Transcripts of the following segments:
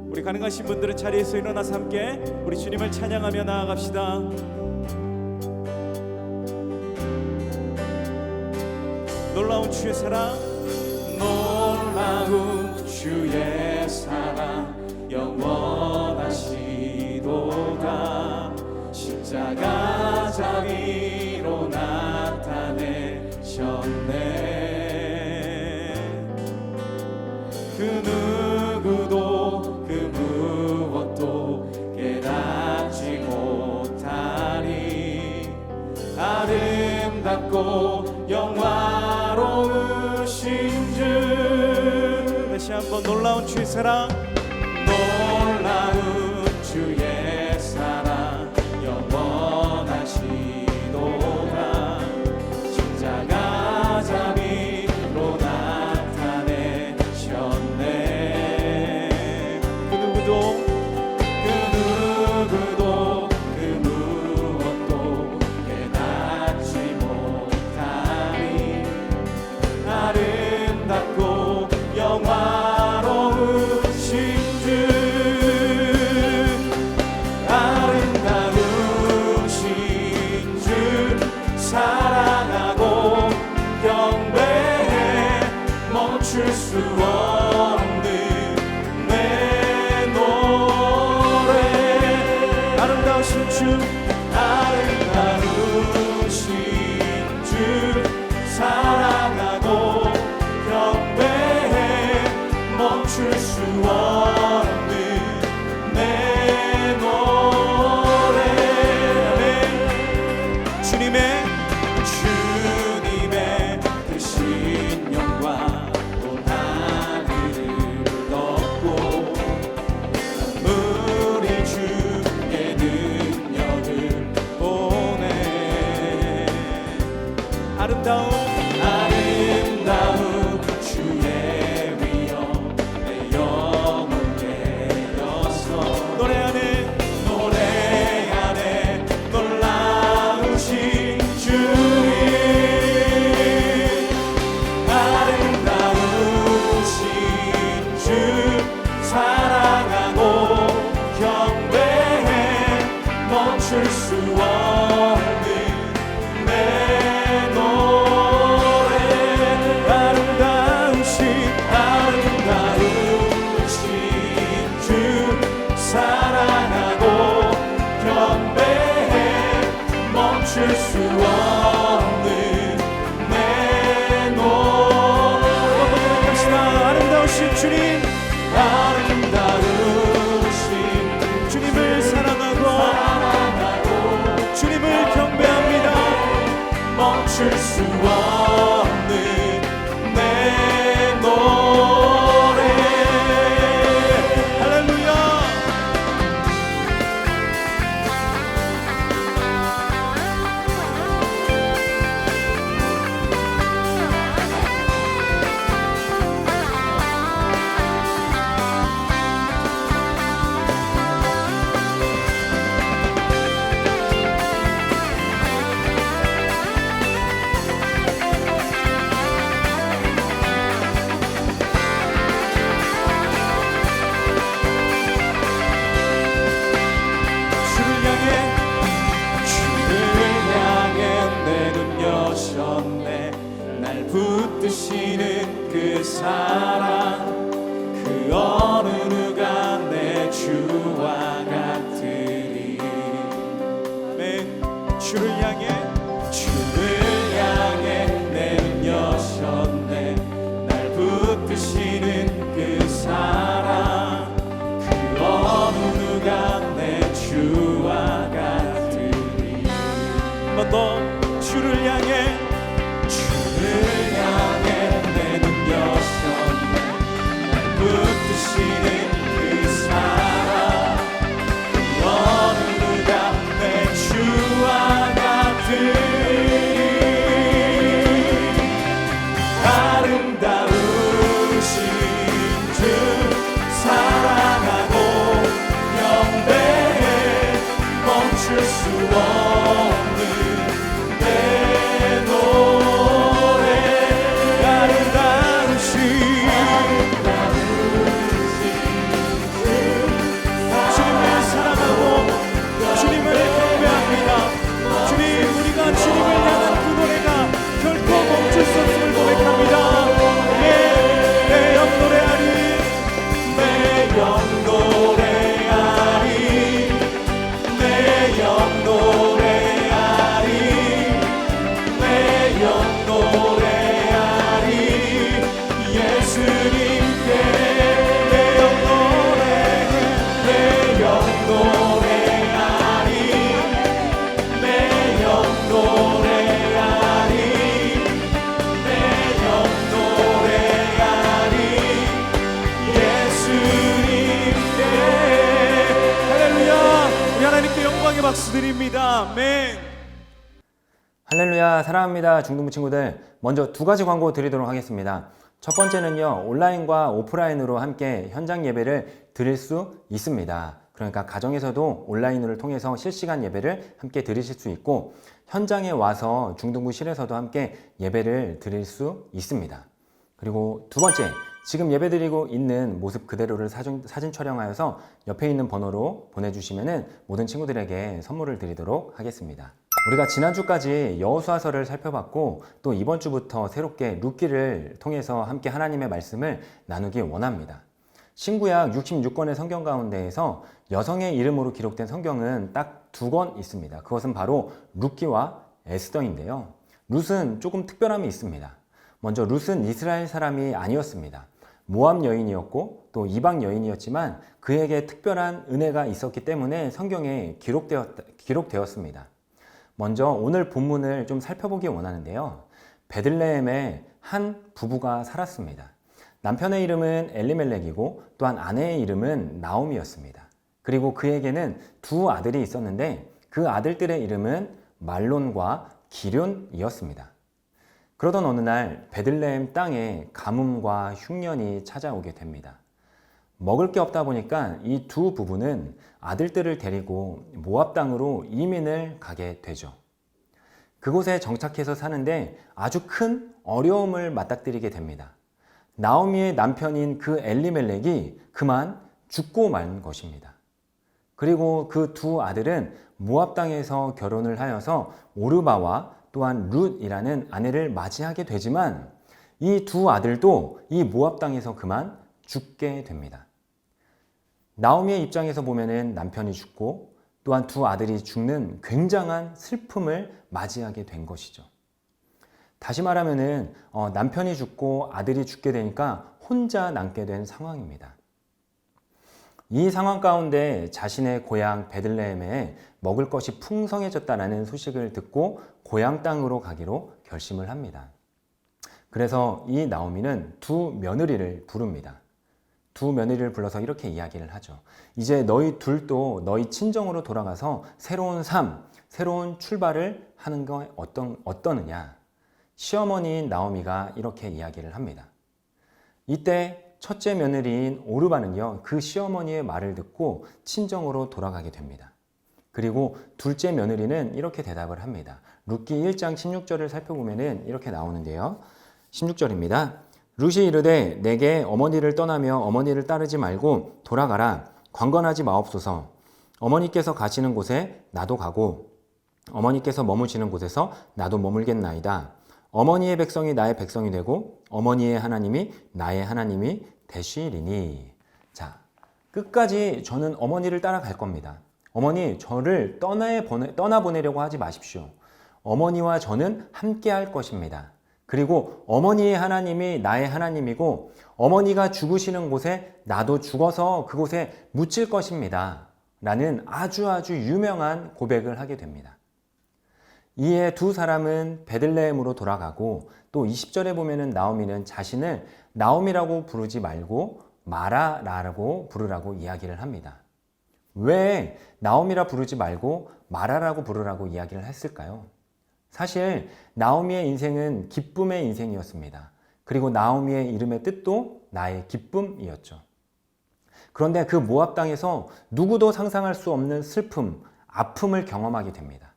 우리 가능하신 분들은 자리에서 일어나서 함께 우리 주님을 찬양하며 나아갑시다. 놀라운 주의 사랑, 놀라운 주의 사랑 영원하시도다. 십자가 자비로 나타내셨네. 그 누구도 그 무엇도 깨닫지 못하리. 아름답고 영화로우신 주. 다시 한번 놀라운 주의 사랑, 놀라운 주의 사랑 영원하시도다. 십자가 자비로 나타내셨네. 그 누구도 그 무엇도 깨닫지 못하리. 아름답고 영화로우신 주. 아름다우신 주 사랑하고 경배해. 멈출 수 없는 내 노래. 아름다우신 주, 아름다우신 주 사랑하고 경배해. 멈출 수 없는 내 노래. 주님의 크신 영광으로 하늘을 덮고 우리 주의 능력을 보내. 아름다운 주의 위엄 내 영혼 깨어서 노래 안에 놀라우신 주님. 아름다우신 주 사랑하고 경배해. 멈출 수 없는 내 노래. 아름다우신 주 사랑하고 경배해. 멈출 수 없는 내 노래. 아름다우신 주님, 아름다우신 주님을 사랑하고 주님을 경배합니다. 멈출 수 없는 내 노래. 할렐루야. 날 붙드시는 그 사랑, 그 어느 누가 내 주와 같으리. 주를 향해 내 여셨네. 날 붙드시는 그 사랑, 그 어느 누가 내 주와 같으리. 한 번 더 주를 향해 내 눈 여셨네. 날 붙드시는 그 사랑, 그 어느 누가 내 주와 같으리. 아름다우신 주 사랑하고 경배해. 박수 드립니다. 아멘. 할렐루야, 사랑합니다 중등부 친구들. 먼저 두 가지 광고 드리도록 하겠습니다. 첫 번째는요, 온라인과 오프라인으로 함께 현장 예배를 드릴 수 있습니다. 그러니까 가정에서도 온라인을 통해서 실시간 예배를 함께 드리실 수 있고, 현장에 와서 중등부실에서도 함께 예배를 드릴 수 있습니다. 그리고 두 번째, 지금 예배드리고 있는 모습 그대로를 사진 촬영하여서 옆에 있는 번호로 보내주시면 모든 친구들에게 선물을 드리도록 하겠습니다. 우리가 지난주까지 여호수아서를 살펴봤고, 또 이번 주부터 새롭게 룻기를 통해서 함께 하나님의 말씀을 나누기 원합니다. 신구약 66권의 성경 가운데에서 여성의 이름으로 기록된 성경은 딱 두 권 있습니다. 그것은 바로 룻기와 에스더인데요. 룻은 조금 특별함이 있습니다. 먼저 룻은 이스라엘 사람이 아니었습니다. 모압 여인이었고 또 이방 여인이었지만 그에게 특별한 은혜가 있었기 때문에 성경에 기록되었습니다. 먼저 오늘 본문을 좀 살펴보기 원하는데요. 베들레헴에 한 부부가 살았습니다. 남편의 이름은 엘리멜렉이고 또한 아내의 이름은 나오미였습니다. 그리고 그에게는 두 아들이 있었는데 그 아들들의 이름은 말론과 기륜이었습니다. 그러던 어느 날 베들레헴 땅에 가뭄과 흉년이 찾아오게 됩니다. 먹을 게 없다 보니까 이 두 부부는 아들들을 데리고 모압 땅으로 이민을 가게 되죠. 그곳에 정착해서 사는데 아주 큰 어려움을 맞닥뜨리게 됩니다. 나오미의 남편인 그 엘리멜렉이 그만 죽고 만 것입니다. 그리고 그 두 아들은 모압 땅에서 결혼을 하여서 오르바와 또한 룻이라는 아내를 맞이하게 되지만 이 두 아들도 이 모압 땅에서 그만 죽게 됩니다. 나오미의 입장에서 보면은 남편이 죽고 또한 두 아들이 죽는 굉장한 슬픔을 맞이하게 된 것이죠. 다시 말하면은 남편이 죽고 아들이 죽게 되니까 혼자 남게 된 상황입니다. 이 상황 가운데 자신의 고향 베들레헴에 먹을 것이 풍성해졌다는 소식을 듣고 고향 땅으로 가기로 결심을 합니다. 그래서 이 나오미는 두 며느리를 부릅니다. 두 며느리를 불러서 이렇게 이야기를 하죠. 이제 너희 둘도 너희 친정으로 돌아가서 새로운 삶, 새로운 출발을 하는 거 어떠느냐. 시어머니인 나오미가 이렇게 이야기를 합니다. 이때 첫째 며느리인 오르바는요, 그 시어머니의 말을 듣고 친정으로 돌아가게 됩니다. 그리고 둘째 며느리는 이렇게 대답을 합니다. 룻기 1장 16절을 살펴보면 이렇게 나오는데요. 16절입니다. 룻이 이르되 내게 어머니를 떠나며 어머니를 따르지 말고 돌아가라. 관건하지 마옵소서. 어머니께서 가시는 곳에 나도 가고 어머니께서 머무시는 곳에서 나도 머물겠나이다. 어머니의 백성이 나의 백성이 되고 어머니의 하나님이 나의 하나님이 되시리니. 자, 끝까지 저는 어머니를 따라갈 겁니다. 어머니, 저를 떠나보내려고 하지 마십시오. 어머니와 저는 함께 할 것입니다. 그리고 어머니의 하나님이 나의 하나님이고 어머니가 죽으시는 곳에 나도 죽어서 그곳에 묻힐 것입니다. 라는 아주 유명한 고백을 하게 됩니다. 이에 두 사람은 베들레헴으로 돌아가고 또 20절에 보면은 나오미는 자신을 나오미라고 부르지 말고 마라라고 부르라고 이야기를 합니다. 왜 나오미라 부르지 말고 마라라고 부르라고 이야기를 했을까요? 사실 나오미의 인생은 기쁨의 인생이었습니다. 그리고 나오미의 이름의 뜻도 나의 기쁨이었죠. 그런데 그 모압 땅에서 누구도 상상할 수 없는 슬픔, 아픔을 경험하게 됩니다.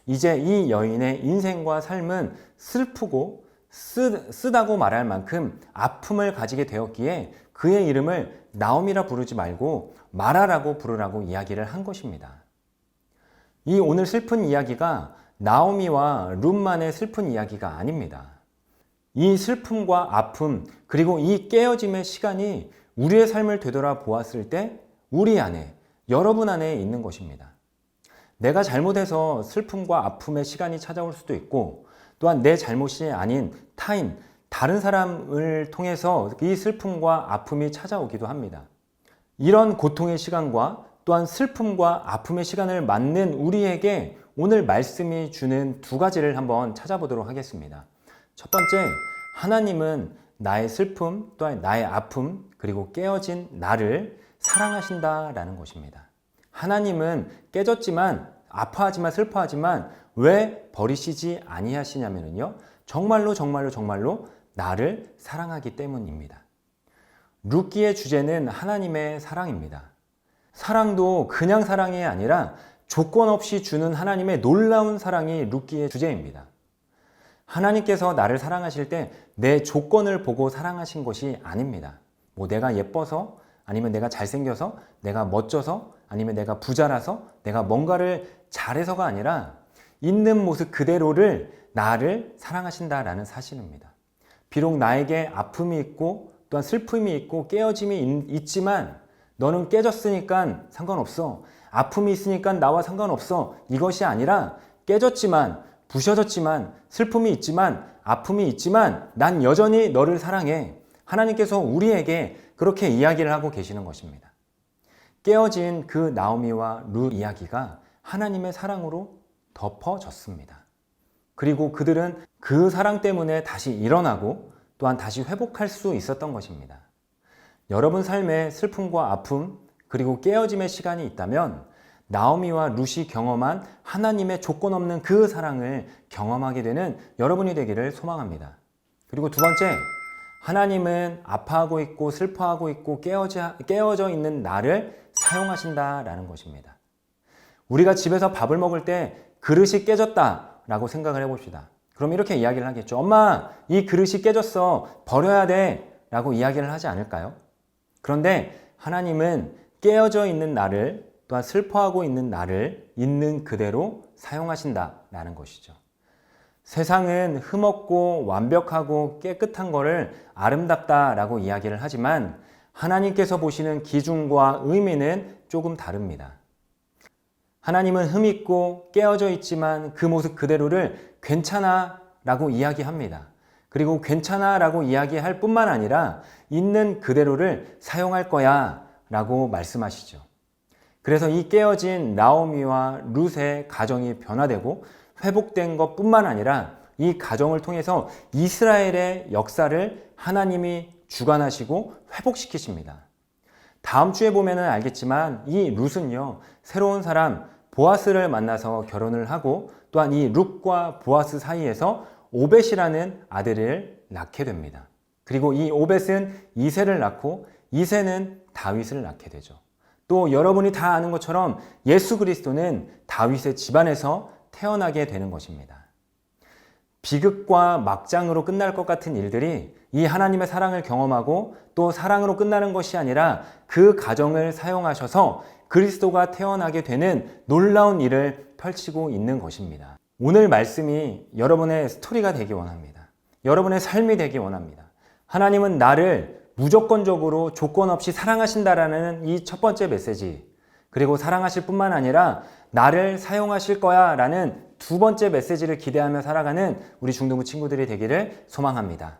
이제 이 여인의 인생과 삶은 슬프고 쓰다고 말할 만큼 아픔을 가지게 되었기에 그의 이름을 나오미라 부르지 말고 마라라고 부르라고 이야기를 한 것입니다. 이 오늘 슬픈 이야기가 나오미와 룻만의 슬픈 이야기가 아닙니다. 이 슬픔과 아픔 그리고 이 깨어짐의 시간이 우리의 삶을 되돌아 보았을 때 우리 안에, 여러분 안에 있는 것입니다. 내가 잘못해서 슬픔과 아픔의 시간이 찾아올 수도 있고 또한 내 잘못이 아닌 타인, 다른 사람을 통해서 이 슬픔과 아픔이 찾아오기도 합니다. 이런 고통의 시간과 또한 슬픔과 아픔의 시간을 맞는 우리에게 오늘 말씀이 주는 두 가지를 한번 찾아보도록 하겠습니다. 첫 번째, 하나님은 나의 슬픔, 또한 나의 아픔, 그리고 깨어진 나를 사랑하신다라는 것입니다. 하나님은 깨졌지만 아파하지만 슬퍼하지만 왜 버리시지 아니하시냐면요. 정말로 나를 사랑하기 때문입니다. 룻기의 주제는 하나님의 사랑입니다. 사랑도 그냥 사랑이 아니라 조건 없이 주는 하나님의 놀라운 사랑이 룻기의 주제입니다. 하나님께서 나를 사랑하실 때 내 조건을 보고 사랑하신 것이 아닙니다. 뭐 내가 예뻐서, 아니면 내가 잘생겨서, 내가 멋져서, 아니면 내가 부자라서, 내가 뭔가를 잘해서가 아니라 있는 모습 그대로를 나를 사랑하신다라는 사실입니다. 비록 나에게 아픔이 있고 또한 슬픔이 있고 깨어짐이 있지만 너는 깨졌으니까 상관없어. 아픔이 있으니까 나와 상관없어. 이것이 아니라 깨졌지만 부셔졌지만 슬픔이 있지만 아픔이 있지만 난 여전히 너를 사랑해. 하나님께서 우리에게 그렇게 이야기를 하고 계시는 것입니다. 깨어진 그 나오미와 룻 이야기가 하나님의 사랑으로 덮어졌습니다. 그리고 그들은 그 사랑 때문에 다시 일어나고 또한 다시 회복할 수 있었던 것입니다. 여러분 삶에 슬픔과 아픔 그리고 깨어짐의 시간이 있다면 나오미와 룻이 경험한 하나님의 조건 없는 그 사랑을 경험하게 되는 여러분이 되기를 소망합니다. 그리고 두 번째, 하나님은 아파하고 있고 슬퍼하고 있고 깨어져 있는 나를 사용하신다라는 것입니다. 우리가 집에서 밥을 먹을 때 그릇이 깨졌다라고 생각을 해봅시다. 그럼 이렇게 이야기를 하겠죠. 엄마, 이 그릇이 깨졌어. 버려야 돼. 라고 이야기를 하지 않을까요? 그런데 하나님은 깨어져 있는 나를 또한 슬퍼하고 있는 나를 있는 그대로 사용하신다라는 것이죠. 세상은 흠없고 완벽하고 깨끗한 것을 아름답다라고 이야기를 하지만 하나님께서 보시는 기준과 의미는 조금 다릅니다. 하나님은 흠 있고 깨어져 있지만 그 모습 그대로를 괜찮아 라고 이야기합니다. 그리고 괜찮아 라고 이야기할 뿐만 아니라 있는 그대로를 사용할 거야 라고 말씀하시죠. 그래서 이 깨어진 나오미와 룻의 가정이 변화되고 회복된 것뿐만 아니라 이 가정을 통해서 이스라엘의 역사를 하나님이 주관하시고 회복시키십니다. 다음 주에 보면 알겠지만 이 룻은요, 새로운 사람 보아스를 만나서 결혼을 하고 또한 이 룻과 보아스 사이에서 오벳이라는 아들을 낳게 됩니다. 그리고 이 오벳은 이새를 낳고 이새는 다윗을 낳게 되죠. 또 여러분이 다 아는 것처럼 예수 그리스도는 다윗의 집안에서 태어나게 되는 것입니다. 비극과 막장으로 끝날 것 같은 일들이 이 하나님의 사랑을 경험하고 또 사랑으로 끝나는 것이 아니라 그 가정을 사용하셔서 그리스도가 태어나게 되는 놀라운 일을 펼치고 있는 것입니다. 오늘 말씀이 여러분의 스토리가 되기 원합니다. 여러분의 삶이 되기 원합니다. 하나님은 나를 무조건적으로 조건 없이 사랑하신다라는 이 첫 번째 메시지, 그리고 사랑하실 뿐만 아니라 나를 사용하실 거야 라는 두 번째 메시지를 기대하며 살아가는 우리 중등부 친구들이 되기를 소망합니다.